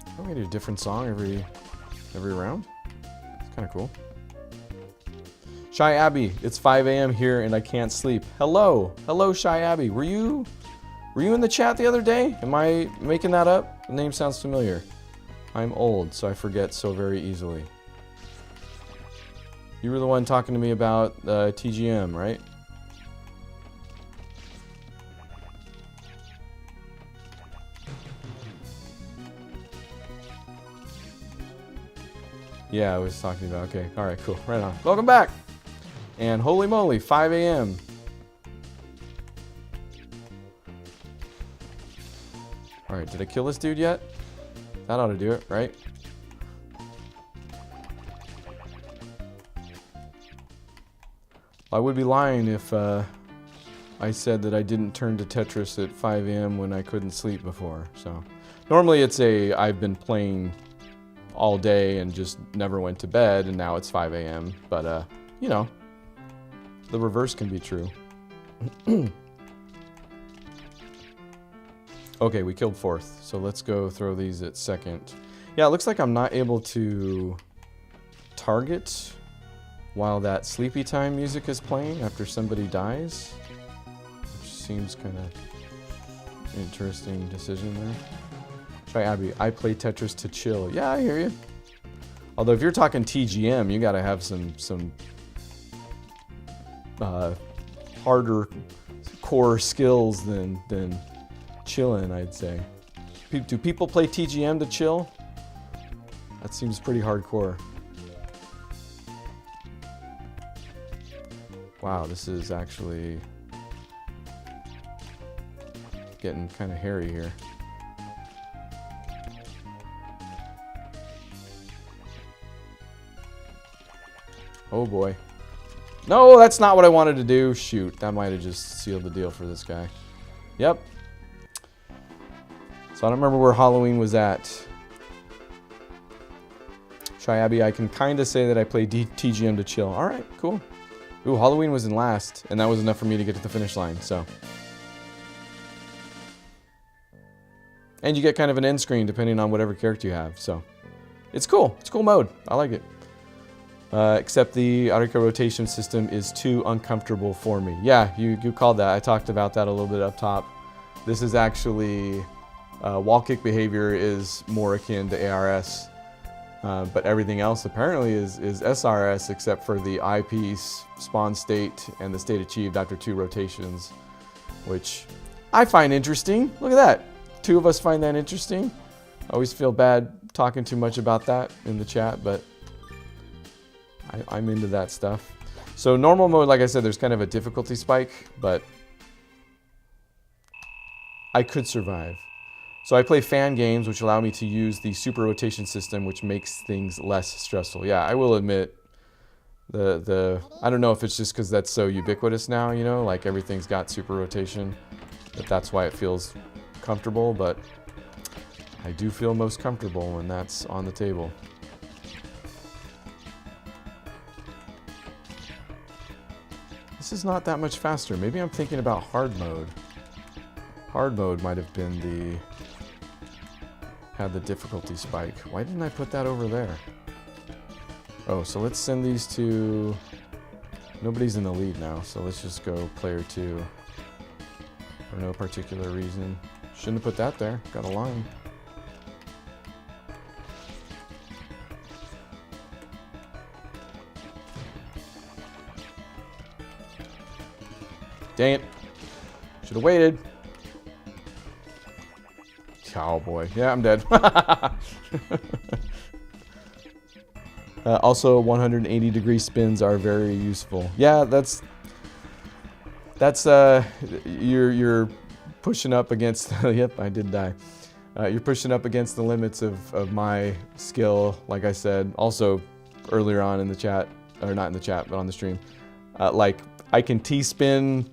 Are we gonna do a different song every round? Kind of cool. Shy Abby, it's 5 a.m. here and I can't sleep. Hello. Hello, Shy Abby. Were you in the chat the other day? Am I making that up? The name sounds familiar. I'm old, so I forget so very easily. You were the one talking to me about TGM, right? Yeah, I was talking about, okay. All right, cool. Right on. Welcome back. And holy moly, 5 a.m. All right, did I kill this dude yet? That ought to do it, right? I would be lying if I said that I didn't turn to Tetris at 5 a.m. when I couldn't sleep before. So normally it's I've been playing all day and just never went to bed, and now it's 5 a.m. But, you know, the reverse can be true. Okay, we killed fourth, so let's go throw these at second. Yeah, it looks like I'm not able to target while that sleepy time music is playing after somebody dies, which seems kind of interesting decision there. Try Abby, I play Tetris to chill. Yeah, I hear you. Although if you're talking TGM, you gotta have some harder core skills than chilling, I'd say. Do people play TGM to chill? That seems pretty hardcore. Wow, this is actually getting kind of hairy here. Oh boy. No, that's not what I wanted to do. Shoot, that might have just sealed the deal for this guy. Yep. So I don't remember where Halloween was at. Shy Abby, I can kind of say that I play TGM to chill. All right, cool. Ooh, Halloween was in last, and that was enough for me to get to the finish line, so. And you get kind of an end screen depending on whatever character you have, so. It's cool. It's a cool mode. I like it. Except the auto rotation system is too uncomfortable for me. Yeah, you called that. I talked about that a little bit up top. This is actually, wall kick behavior is more akin to ARS. But everything else apparently is SRS except for the eyepiece, spawn state, and the state achieved after 2 rotations, which I find interesting. Look at that. 2 of us find that interesting. I always feel bad talking too much about that in the chat, but I'm into that stuff. So normal mode, like I said, there's kind of a difficulty spike, but I could survive. So I play fan games, which allow me to use the super rotation system, which makes things less stressful. Yeah, I will admit, I don't know if it's just because that's so ubiquitous now, you know, like everything's got super rotation, that's why it feels comfortable, but I do feel most comfortable when that's on the table. This is not that much faster. Maybe I'm thinking about hard mode. Hard mode might have been had the difficulty spike. Why didn't I put that over there? Oh, so let's send these to... Nobody's in the lead now, so let's just go player 2. For no particular reason. Shouldn't have put that there. Got a line. Dang it. Should have waited. Cowboy. Yeah, I'm dead. Also, 180-degree spins are very useful. Yeah, that's you're pushing up against. Yep, I did die. You're pushing up against the limits of my skill. Like I said, also earlier on in the chat, or not in the chat, but on the stream, like I can T-spin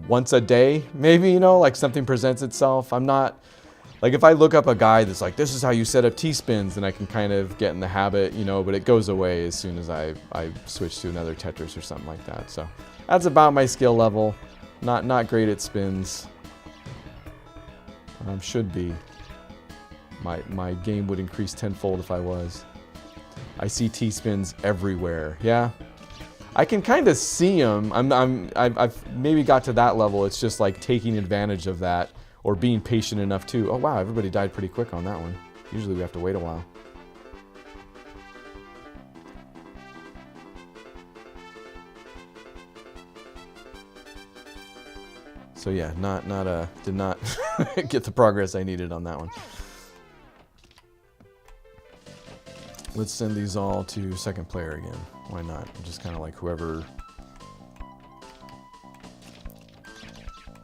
once a day, maybe, you know, like something presents itself. I'm not, like if I look up a guide that's like, this is how you set up T-spins, then I can kind of get in the habit, you know, but it goes away as soon as I switch to another Tetris or something like that. So that's about my skill level. Not great at spins. Should be. My game would increase tenfold if I was. I see T-spins everywhere. Yeah, I can kind of see them. I've maybe got to that level. It's just like taking advantage of that or being patient enough too. Oh wow, everybody died pretty quick on that one. Usually we have to wait a while. So yeah, did not get the progress I needed on that one. Let's send these all to second player again. Why not? Just kind of like whoever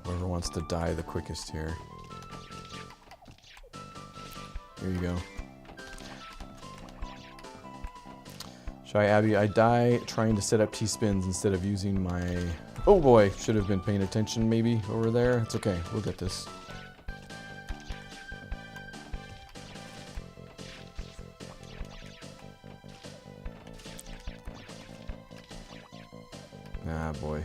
wants to die the quickest here. Here you go. Shy Abby, I die trying to set up T-spins instead of using my... Oh boy, should have been paying attention maybe over there. It's okay, we'll get this. Ah, boy.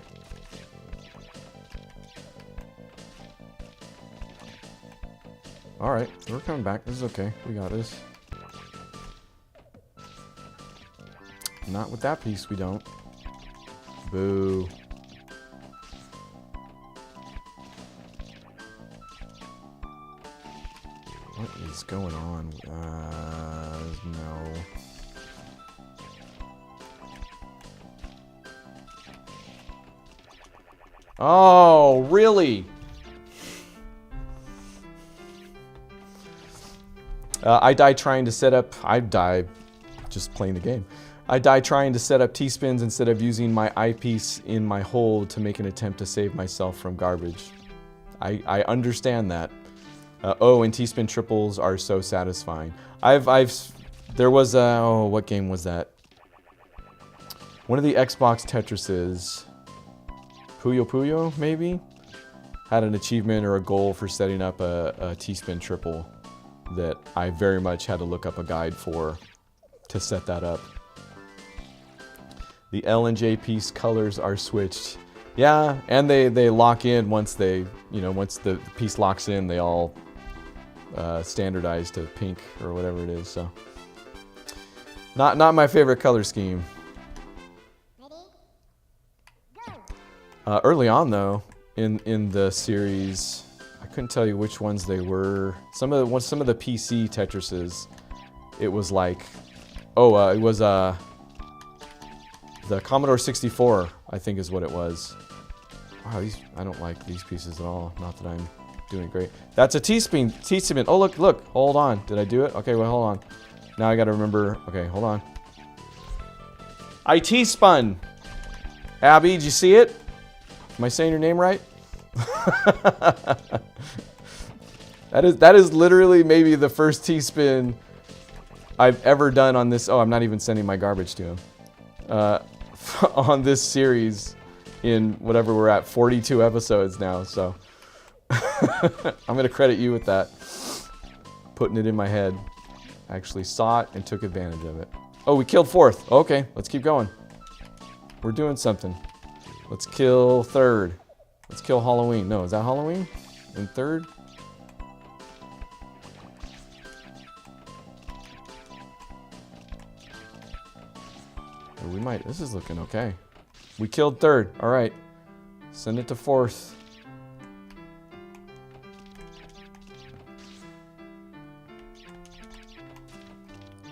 Alright, we're coming back. This is okay. We got this. Not with that piece, we don't. Boo. What is going on? No. Oh, really? I die trying to set up... I die just playing the game. I die trying to set up T-spins instead of using my eyepiece in my hold to make an attempt to save myself from garbage. I understand that. Oh, and T-spin triples are so satisfying. There was a... Oh, what game was that? One of the Xbox Tetrises... Puyo Puyo, maybe? Had an achievement or a goal for setting up a T-spin triple that I very much had to look up a guide for to set that up. The L and J piece colors are switched. Yeah, and they lock in once they, once the piece locks in, they all standardize to pink or whatever it is, so. Not my favorite color scheme. Early on, though, in the series, I couldn't tell you which ones they were. Some of the PC Tetrises, it was like, it was the Commodore 64, I think is what it was. Wow, I don't like these pieces at all. Not that I'm doing great. That's a T-spin. Oh, look. Hold on. Did I do it? Okay, well, hold on. Now I got to remember. Okay, hold on. I T-spun. Abby, did you see it? Am I saying your name right? That is literally maybe the first T-spin I've ever done on this. Oh, I'm not even sending my garbage to him. On this series in whatever we're at, 42 episodes now, so I'm gonna credit you with that. Putting it in my head. I actually saw it and took advantage of it. Oh, we killed fourth. Okay, let's keep going. We're doing something. Let's kill third. Let's kill Halloween. No, is that Halloween? In third? Or we might. This is looking okay. We killed third. All right. Send it to fourth.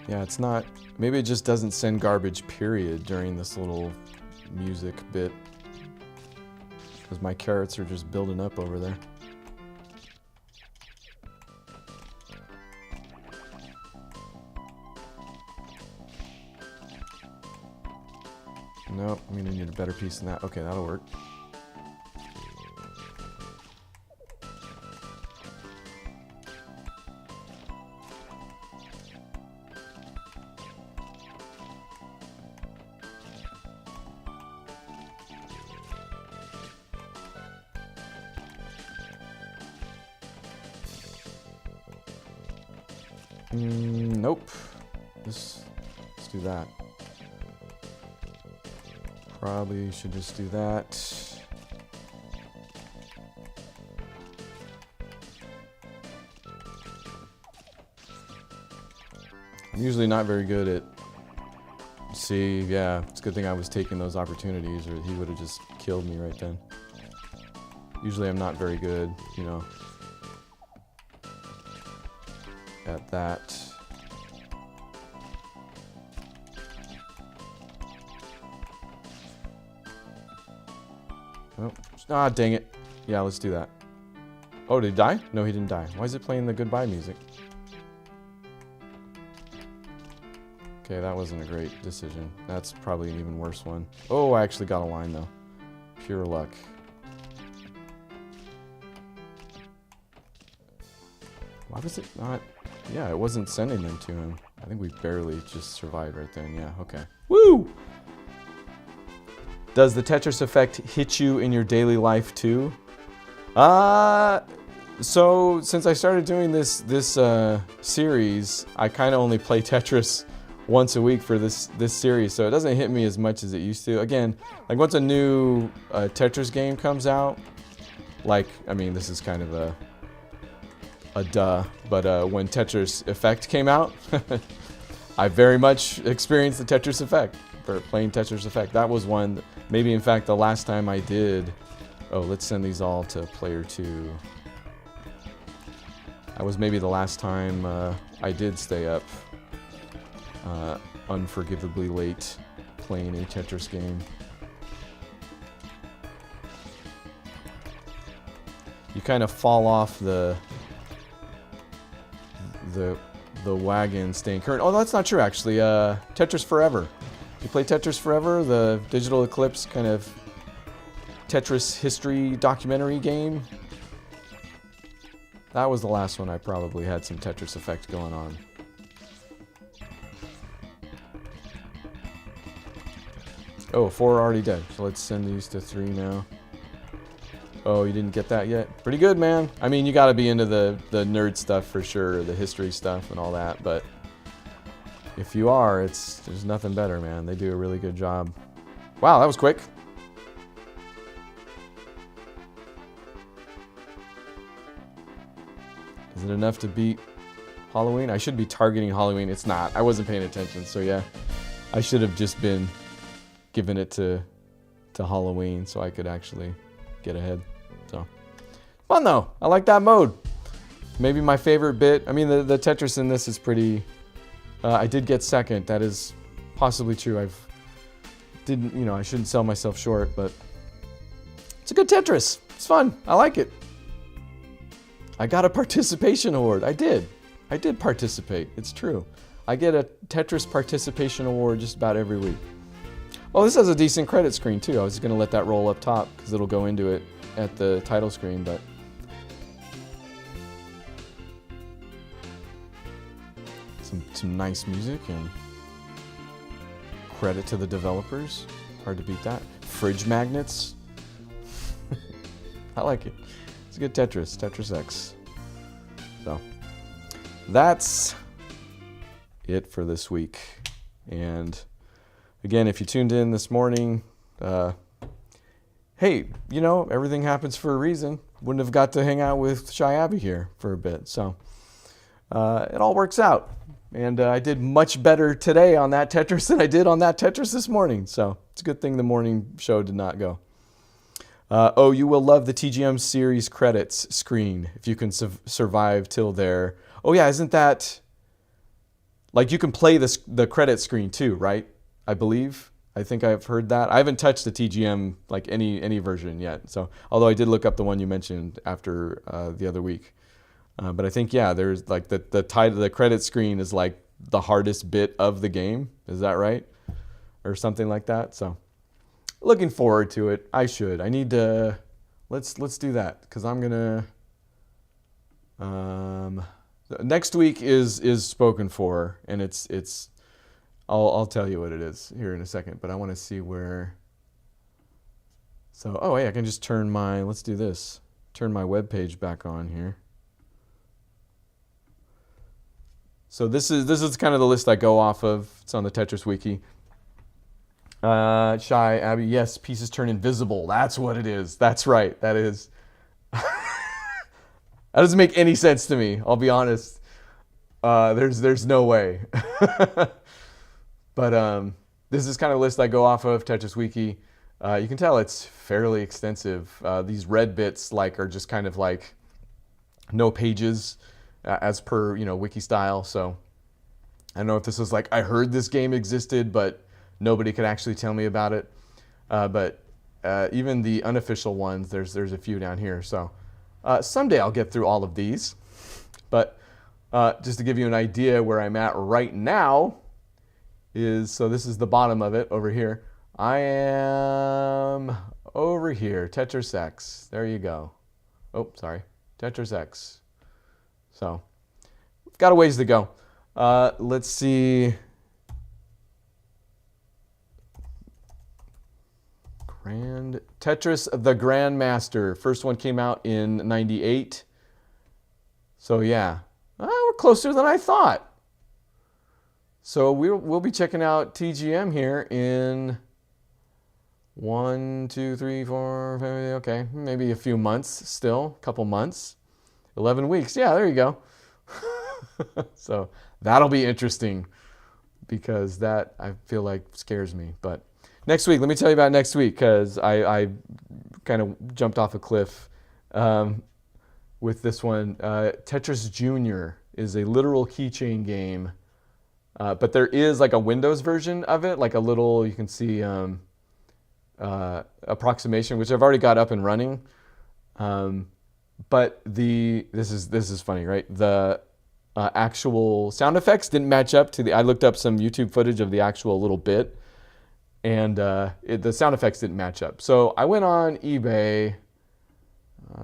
Yeah, it's not... Maybe it just doesn't send garbage, period, during this little music bit. Because my carrots are just building up over there. Nope, I'm gonna need a better piece than that. Okay, that'll work. Nope. Let's do that. Probably should just do that. I'm usually not very good at See, yeah, it's a good thing I was taking those opportunities, or he would have just killed me right then. Usually I'm not very good, you know, at that. Oh, ah, dang it. Yeah, let's do that. Oh, did he die? No, he didn't die. Why is it playing the goodbye music? Okay, that wasn't a great decision. That's probably an even worse one. Oh, I actually got a line, though. Pure luck. Why was it not? Yeah, it wasn't sending them to him. I think we barely just survived right then. Yeah, okay. Woo! Does the Tetris effect hit you in your daily life too? So since I started doing this series, I kind of only play Tetris once a week for this series, so it doesn't hit me as much as it used to. Again, like once a new Tetris game comes out, like, I mean, this is kind of a duh, but when Tetris Effect came out, I very much experienced the Tetris Effect for playing Tetris Effect. That was one, maybe in fact the last time I did. Oh, let's send these all to player 2. That was maybe the last time I did stay up unforgivably late playing a Tetris game. You kind of fall off the wagon staying current. Oh, that's not true actually. Tetris Forever. You play Tetris Forever, the Digital Eclipse kind of Tetris history documentary game. That was the last one I probably had some Tetris Effect going on. Oh, 4 are already dead. So let's send these to 3 now. Oh, you didn't get that yet? Pretty good, man. I mean, you gotta be into the nerd stuff for sure, the history stuff and all that, but if you are, there's nothing better, man. They do a really good job. Wow, that was quick. Is it enough to beat Halloween? I should be targeting Halloween. It's not. I wasn't paying attention, so yeah. I should have just been giving it to Halloween so I could actually get ahead. So fun though. I like that mode. Maybe my favorite bit. I mean, the Tetris in this is pretty. I did get second. That is possibly true. I shouldn't sell myself short, but it's a good Tetris. It's fun. I like it. I got a participation award. I did participate. It's true. I get a Tetris participation award just about every week. Oh, this has a decent credit screen too. I was going to let that roll up top because it'll go into it at the title screen, but some nice music and credit to the developers. Hard to beat that. Fridge magnets. I like it. It's a good Tetris X. So that's it for this week. And again, if you tuned in this morning, hey, everything happens for a reason. Wouldn't have got to hang out with Shy Abby here for a bit. So it all works out. And I did much better today on that Tetris than I did on that Tetris this morning. So it's a good thing the morning show did not go. Oh, you will love the TGM series credits screen if you can survive till there. Oh yeah, isn't that like you can play the credit screen too, right? I believe. I think I've heard that. I haven't touched the TGM like any version yet. So although I did look up the one you mentioned after the other week, but I think yeah, there's like the credit screen is like the hardest bit of the game. Is that right? Or something like that. So. Looking forward to it. I need to. Let's do that because I'm gonna. Next week is spoken for, and it's. I'll tell you what it is here in a second, but I want to see where. So wait, I can just turn my. Let's do this. Turn my web page back on here. So this is kind of the list I go off of. It's on the Tetris Wiki. Shy Abby, yes, pieces turn invisible. That's what it is. That's right. That is. That doesn't make any sense to me. I'll be honest. There's no way. But this is kind of a list I go off of, Tetris Wiki. You can tell it's fairly extensive. These red bits are just kind of like no pages as per, wiki style. So I don't know if this is like, I heard this game existed, but nobody could actually tell me about it. But even the unofficial ones, there's a few down here. So someday I'll get through all of these. But just to give you an idea where I'm at right now so this is the bottom of it over here. I am over here, Tetris X. There you go. Oh, sorry, Tetris X. So, got a ways to go. Let's see. Tetris the Grandmaster. First one came out in '98. So yeah, we're closer than I thought. So we'll be checking out TGM here in 1, 2, 3, 4, 5, okay, maybe a few months still, a couple months. 11 weeks, yeah, there you go. So that'll be interesting because that I feel like scares me. But next week, let me tell you about next week because I kind of jumped off a cliff with this one. Tetris Junior is a literal keychain game, but there is like a Windows version of it, like a little, you can see approximation, which I've already got up and running. But this is funny, right? The actual sound effects didn't match up to I looked up some YouTube footage of the actual little bit, and the sound effects didn't match up. So I went on eBay.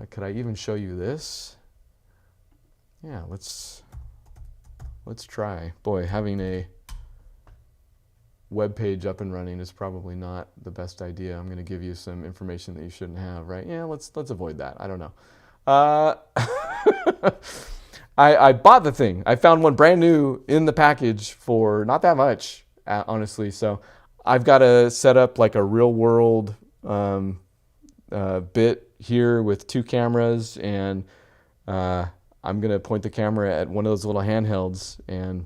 Could I even show you this? Yeah, let's try. Boy, having a web page up and running is probably not the best idea. I'm going to give you some information that you shouldn't have, right? Yeah, let's avoid that. I don't know. I bought the thing. I found one brand new in the package for not that much, honestly. So I've got to set up like a real world bit here with 2 cameras, and I'm going to point the camera at one of those little handhelds, and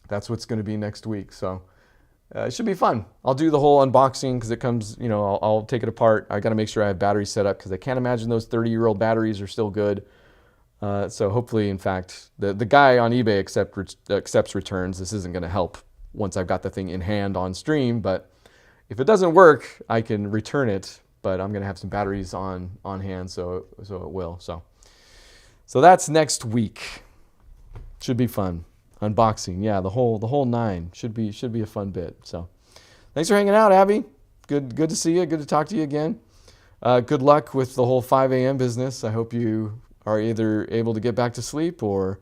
that's what's going to be next week. So it should be fun. I'll do the whole unboxing because it comes, I'll take it apart. I got to make sure I have batteries set up because I can't imagine those 30-year-old batteries are still good. So hopefully, in fact, the guy on eBay accepts returns. This isn't going to help once I've got the thing in hand on stream, but if it doesn't work, I can return it. But I'm going to have some batteries on hand, so it will. So that's next week. Should be fun. Unboxing, yeah, the whole 9 should be a fun bit. So thanks for hanging out, Abby. Good to see you. Good to talk to you again. Good luck with the whole 5 a.m. business. I hope you are either able to get back to sleep or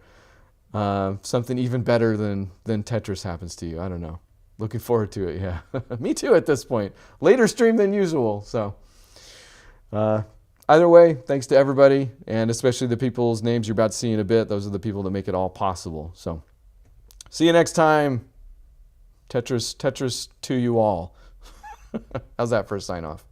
something even better than Tetris happens to you. I don't know. Looking forward to it, yeah. Me too at this point. Later stream than usual. So either way, thanks to everybody, and especially the people's names you're about to see in a bit. Those are the people that make it all possible. So see you next time. Tetris to you all. How's that for a sign off?